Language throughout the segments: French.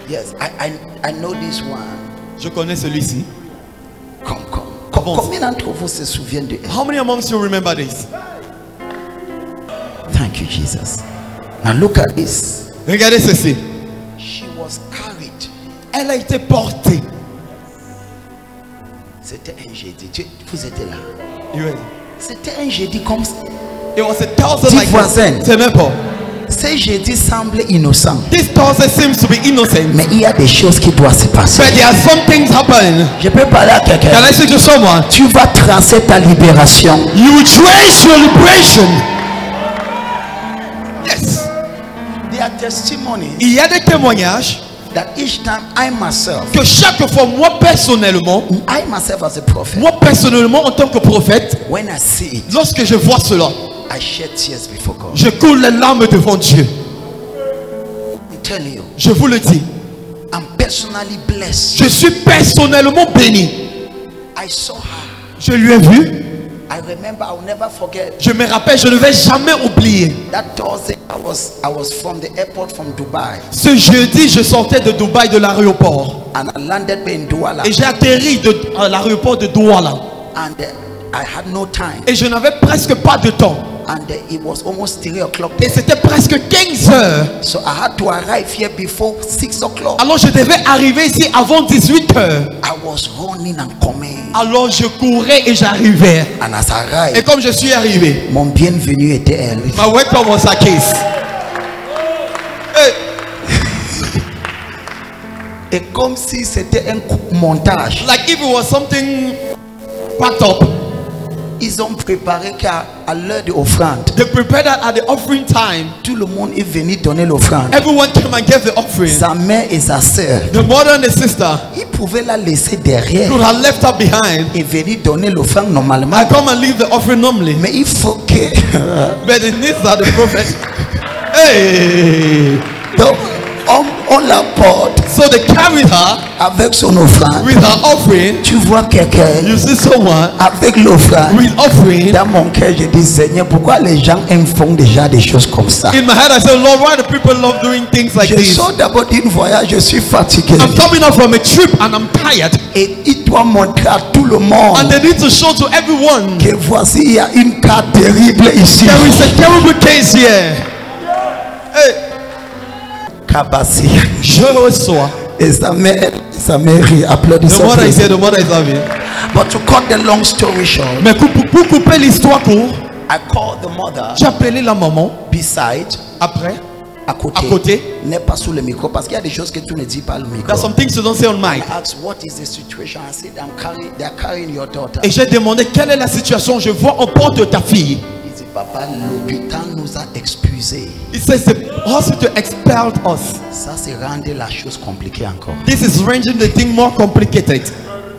Yes, I know this one. Je connais celui-ci. Combien d'entre vous se souviennent de elle? How many amongst you remember this? Thank you, Jesus. Now look at this. Regardez ceci. She was carried. Elle a été portée. C'était un jeudi. Vous étiez là. Yes. C'était un jeudi comme ça. It was a Thursday Dis like voisin. that. C'est même pas. Ce jeudi semble innocent. This Thursday seems to be innocent. Mais il y a des choses qui doivent se passer. But there are some things happen. Je peux parler à quelqu'un. Can I say to someone? Tu vas tracer ta libération. You will trace your liberation. Yes. There are testimonies Il y a des témoignages that each time I myself as a prophet, moi personnellement en tant que prophète, when I see it, lorsque je vois cela, I shed tears before God. je coule les larmes devant Dieu. I tell you, Je vous le dis, I'm personally blessed. je suis personnellement béni. I saw her. Je lui ai vu. I remember, I will never forget. Je me rappelle, je ne vais jamais oublier. That Thursday, I was from the airport from Dubai, Ce jeudi, je sortais de Dubaï de l'aéroport and I landed in Douala, et j'ai atterri à l'aéroport de Douala and I had no time, et je n'avais presque pas de temps. and it was almost 3 o'clock. Et c'était presque 15 heures. So I had to arrive here before 6 o'clock. Alors je devais arriver ici avant 18 heures. I was running and coming, Alors je courais et j'arrivais. and as I Et arrived, comme je suis arrivé, mon bienvenu était elle. my welcome was a kiss. Hey, Et comme si c'était un montage, like if it was something packed up. ils ont préparé qu'à l'heure de l'offrande, They prepared that at the offering time. tout le monde est venu donner l'offrande. Everyone came and gave the offering. Sa mère et sa sœur, The mother and the sister ils pouvaient la laisser derrière could have left her behind et venir donner l'offrande normalement. and come and leave the offering normally. Mais il faut que But the needs are the prophet. Hey! donc on la porte So they carried her avec son offrande. with her offering. Tu vois quelqu'un You see someone avec l'offrande. with offering. Dans mon cœur, je dis Seigneur, pourquoi les gens font déjà des choses comme ça? In my head, I said, Lord, why do people love doing things like Je this? sors d'abord d'un voyage, je suis fatigué. I'm coming up from a trip and I'm tired. Et il doit montrer à tout le monde And they need to show to everyone que voici, il y a une carte terrible ici. there is a terrible case here. Hey, Kabasi. je reçois. Et sa mère rit, The applaudissons. mother is here, the mother is having. But to cut the long story short, Mais pour couper l'histoire court, I called the mother j'ai appelé la maman beside, après, à côté, à côté. n'est pas sous le micro parce qu'il y a des choses que tu ne dis pas au micro. There's some things you don't say on mic. I asked, what is the situation? I said, they are carrying your daughter. Et j'ai demandé quelle est la situation. Je vois on porte ta fille. Il dit, papa, l'hôpital nous a expulsés. It says the hospital expelled us. Ça, c'est rendre la chose compliquée encore. This is rendering the thing more complicated.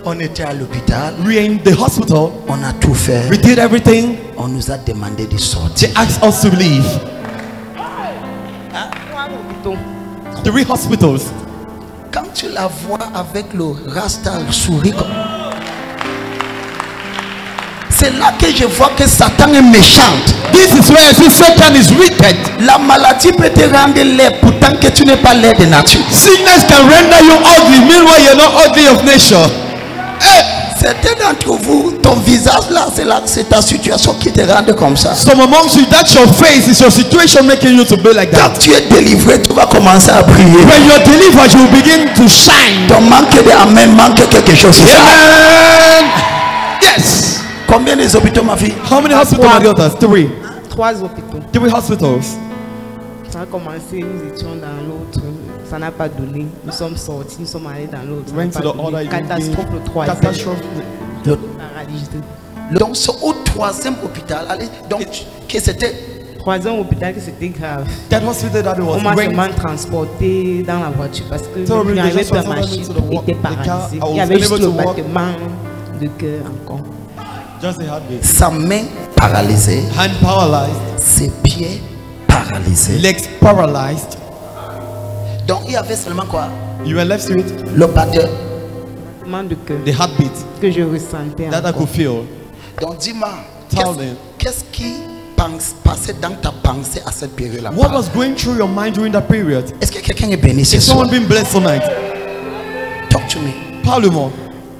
On était à l'hôpital, We're in the hospital. on a tout fait. We did everything. On nous a demandé de sortir. They asked us to leave. 3 hospitals. Quand tu la vois avec le rasta souris, c'est là que je vois que Satan est méchant. This is where I see Satan is wicked. La maladie peut te rendre laid pourtant que tu n'es pas laid de nature. Sickness can render you ugly, meanwhile you're not ugly of nature. Hey! Certains d'entre vous, ton visage là, c'est ta situation qui te rend comme ça. Some amongst you, that's your face, it's your situation making you to be like Quand that. tu es délivré, tu vas commencer à briller. When you're delivered, you will begin to shine. Ton manque d'amen manque quelque chose. Amen. Yes. Combien des hôpitaux, ma fille? How many hospitals are there? 3. 3 hôpitaux. 3 hospitals. Ça a commencé, nous étions dans l'autre, ça n'a pas donné. Nous sommes sortis, nous sommes allés dans l'autre. Went to the other. Catastrophe le 3e. Catastrophe. Paralysé. Donc c'est au 3e hôpital. Allez, donc que c'était 3e hôpital que c'était grave. That hospital that it was On m'a went. seulement transporté dans la voiture parce que So je n'arrivais just pas à transported marcher, into the était car. paralysé. I was Il y avait juste unable le to walk. battement de cœur encore. Just a heartbeat. sa main paralysée, Hand paralyzed. ses pieds paralysés. Legs paralyzed. Donc il y avait seulement quoi? You were left with Le batteur. Battement de cœur the heartbeat que je ressentais that I encore. could feel. Donc dis-moi, Tell them. qu'est-ce qui passait dans ta pensée à cette période-là? What was going through your mind during that period? Est-ce que quelqu'un est béni ce Is soir? someone being blessed tonight? Talk to me. Parle-moi.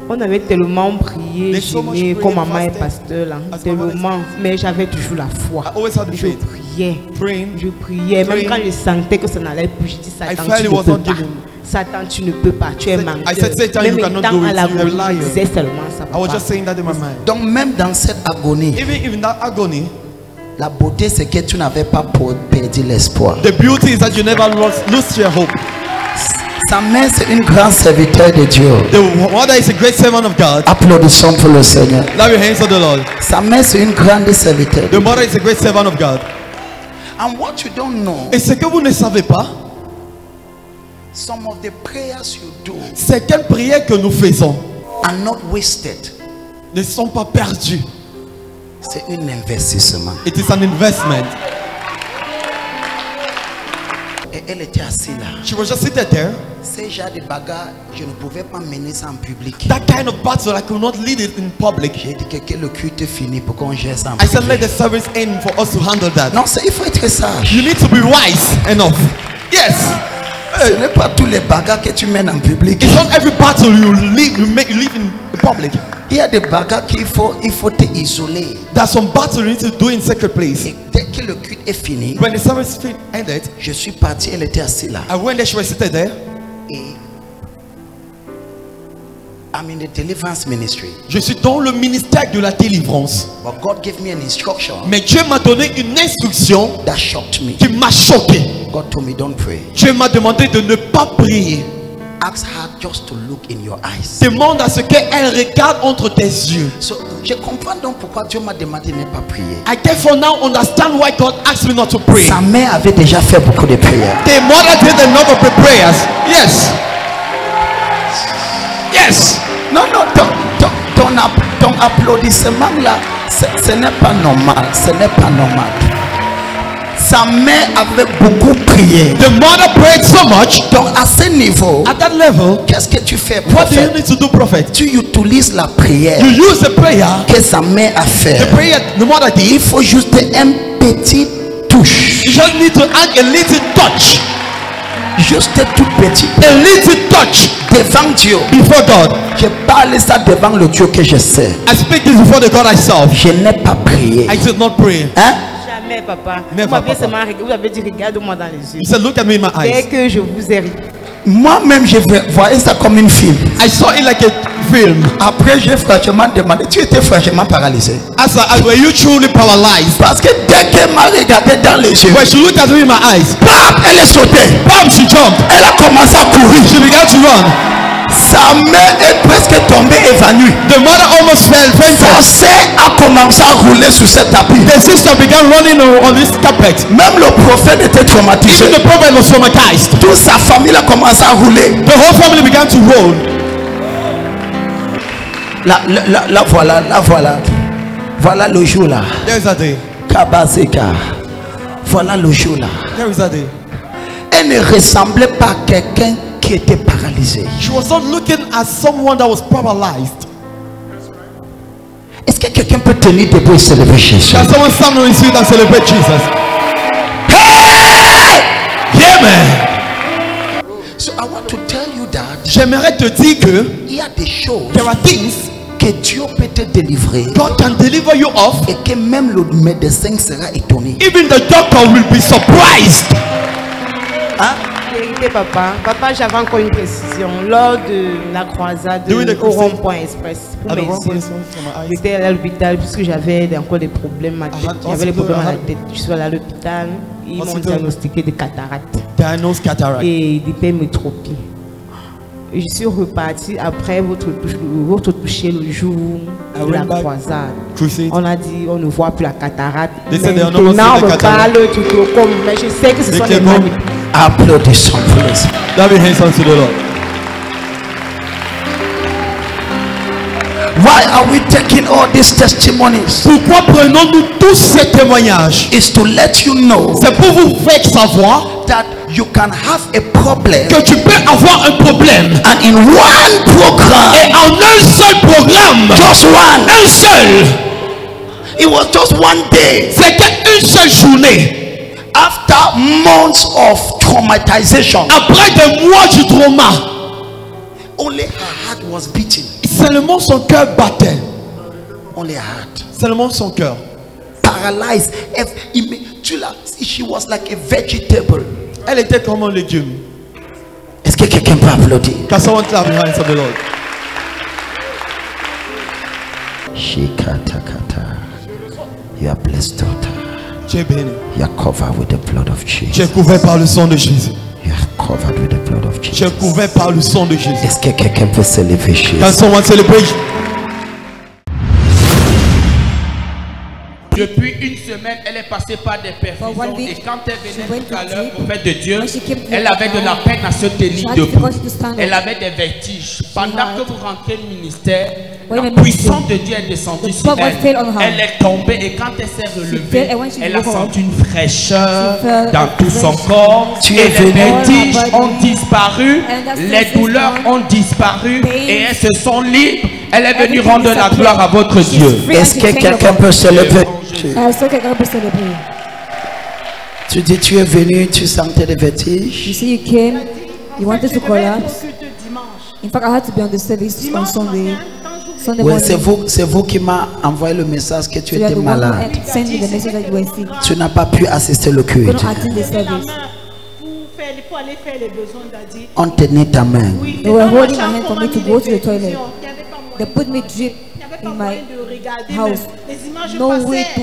On avait tellement prié, There's so much jeûné, prayer, comme maman est fasting. pasteur là, As my mother tellement, mais j'avais toujours la foi. I always had the Je faith. priais, Praying. je priais, même Praying. quand je sentais que ça n'allait plus, je dis Satan, felt tu it ne was peux not pas. giving. Satan, tu ne peux pas, tu es menteur. I said, Satan, Même you cannot étant do à it, l'agonie, you're a liar. je disais seulement ça. I was papa. just saying that in my mind. Donc même dans cette agonie, Even in that agony, la beauté c'est que tu n'avais pas perdu l'espoir. the beauty is that you never lose your hope. Sa mère c'est une grande serviteur de Dieu. The mother is a great servant of God. Applaudissons pour le Seigneur. Clap your hands for the Lord. Sa mère c'est une grande serviteur. The mother is a great servant of God. And what you don't know, Et ce que vous ne savez pas, some of the prayers you do c'est quelles prières que nous faisons are not wasted. ne sont pas perdues. C'est un investissement. It is an investment. Et elle était assise là. She was just seated there. Ces genres de bagarres, je ne pouvais pas mener ça en public. That kind of battle, I could not lead it in public. J'ai dit que le culte est fini pour qu'on gère ça en I said, let public. the service end for us to handle that. Non, il faut être sage. You need to be wise enough. Yes. Ce n'est pas tous les bagarres que tu mènes en public. It's not every battle you live in public. Il y a des bagarres qu'il faut te isoler. There's some battle you need to do in secret place. Et dès que le culte est fini, When the service ended, je suis parti, elle était assise là. I went there, she was seated there. Et I'm in the deliverance ministry. Je suis dans le ministère de la délivrance. But God gave me an instruction Mais Dieu m'a donné une instruction that shocked me. qui m'a choqué. God told me, don't pray. Dieu m'a demandé de ne pas prier. Ask her just to look in your eyes. Demande à ce qu'elle regarde entre tes yeux. So, je comprends donc pourquoi Dieu m'a demandé de ne pas prier. I therefore now understand why God asked me not to pray. Sa mère avait déjà fait beaucoup de prières. The mother did a number of the prayers. Yes. Yes. Non, ton applaudissement là, ce n'est pas normal. Ce n'est pas normal. Sa mère avait beaucoup prié. The mother prayed so much. Donc à ce niveau, At that level, qu'est-ce que tu fais, what do you prophète? need to do, prophet? Tu utilises la prière You use the prayer. que sa mère a fait. The prayer the mother Il did. faut juste un petit touche. You just need to add a little touch. Juste tout petit. A little touch Devant Dieu. before God. Je parle ça devant le Dieu que je sais. I speak this before the God I serve. Je n'ai pas prié. I did not pray. Hein? Jamais, papa. Never, Vous m'avez papa. seulement vous avez dit regarde-moi dans les yeux. He said, look at me in my Dès eyes. que je vous ai Moi-même, je voyais ça comme une film. I saw it like a film. Après, j'ai franchement demandé. Tu étais franchement paralysé. As I were you truly paralyzed? Parce que dès qu'elle m'a regardé dans les yeux, When she looked at me in my eyes, bam, elle est sautée. bam, she jumped. Elle a commencé à courir. She began to run. Sa mère est presque tombée évanouie. The mother almost fell, fainted. Sa sœur a commencé à rouler sur ce tapis. The sister began running on this carpet. Même le prophète était traumatisé. Even the prophet was traumatized. Toute sa famille a commencé à rouler. The whole family began to roll. Là voilà. Voilà le jour là. There is a day. Kabazeka. Voilà le jour là. There is a day. Elle ne ressemblait pas à quelqu'un qui était paralysé. She was not looking at someone that was paralyzed. Est-ce que quelqu'un peut tenir debout et se lever Jésus? Can someone stand on his feet and celebrate Jesus? Hey! Yeah, man. So I want to tell you that J'aimerais te dire que il y a des choses there are things que Dieu peut te délivrer God can deliver you of. et que même le médecin sera étonné. Even the doctor will be surprised. Hein? vérité, papa. Papa, j'avais encore une précision. Lors de la croisade Doing the au crusade. rond-point express, pour At the mes wrong yeux, place for my eyes. j'étais à l'hôpital puisque j'avais encore des problèmes à la tête. had J'avais des problèmes à la hospital, tête. Je suis allé à l'hôpital. Ils m'ont Hospital. diagnostiqué de cataracte Diagnosed cataract. et d'hypermétropie. Je suis reparti après votre toucher le jour I de la went back. croisade. Crusade. On a dit on ne voit plus la cataracte. They said they are no more Maintenant seeing on the me cataract. parle tout au comme, mais je sais que ce They sont des came home. manipulations. Applaudissons pour les. Clap your hands unto the Lord. Why are we taking all these testimonies? Pourquoi prenons-nous tous ces témoignages? Is to let you know C'est pour vous faire savoir that you can have a problem que tu peux avoir un problème and in one program, et en un seul programme, just one, un seul, It was just one day. C'était une seule journée. After months of traumatization, Après des mois du trauma, only her heart was beating. seulement son cœur battait. Only her heart. Seulement son cœur. Paralyzed. She was like a vegetable. Elle était comme un légume. Est-ce que quelqu'un peut applaudir? Can someone clap the hands of the Lord? Shikatakata. You are blessed, daughter. Tu es béni. You are covered with the blood of Jesus. Tu es couvert par le sang de Jésus. You are covered with the blood of Tu es Jesus. couvert par le sang de Jésus. Est-ce que quelqu'un peut se lever chez Can someone celebrate? Depuis une semaine, elle est passée par des perfusions et quand elle venait tout à l'heure au fait de Dieu, elle avait de la peine à se tenir debout. Elle avait des vertiges. Pendant que vous rentrez au ministère, la puissance de Dieu est descendue sur elle. Elle est tombée et quand elle s'est relevée, elle a senti une fraîcheur dans tout son corps. Tu Et es les venu. vertiges ont disparu, les douleurs ont disparu et elles se sont libres. Elle est venue rendre la gloire à votre Dieu. Est-ce que quelqu'un peut se lever? Est-ce que quelqu'un peut célébrer? Tu dis tu es venu, tu sentais des vertiges. You see, you came, you wanted to collapse. In fact, I had to be on the service on Sunday. Sunday Oui, morning. c'est vous qui m'a envoyé le message que tu So you are étais the one malade. who sent me the message that you were sick. Tu n'as pas pu assister le You culte. couldn't attend the service. Pour aller faire les besoins d'Adi. On tenait ta main. They were holding my hand for me to go to the toilet. They put me drip in my house. No way to.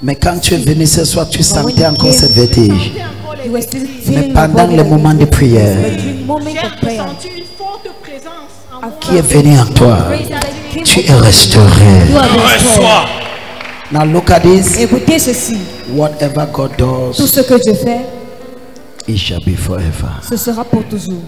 Mais quand tu es venu ce soir, tu sentais encore cette vertige. You were still Mais feeling pendant les moments de prière, But during moment of prayer, J'ai une forte présence en moi. qui est venu en toi, praise that came tu upon es you. restauré. You are restored. Now look at this. Écoutez ceci. Whatever God Tout does, ce que je fais, it shall be forever. ce sera pour toujours.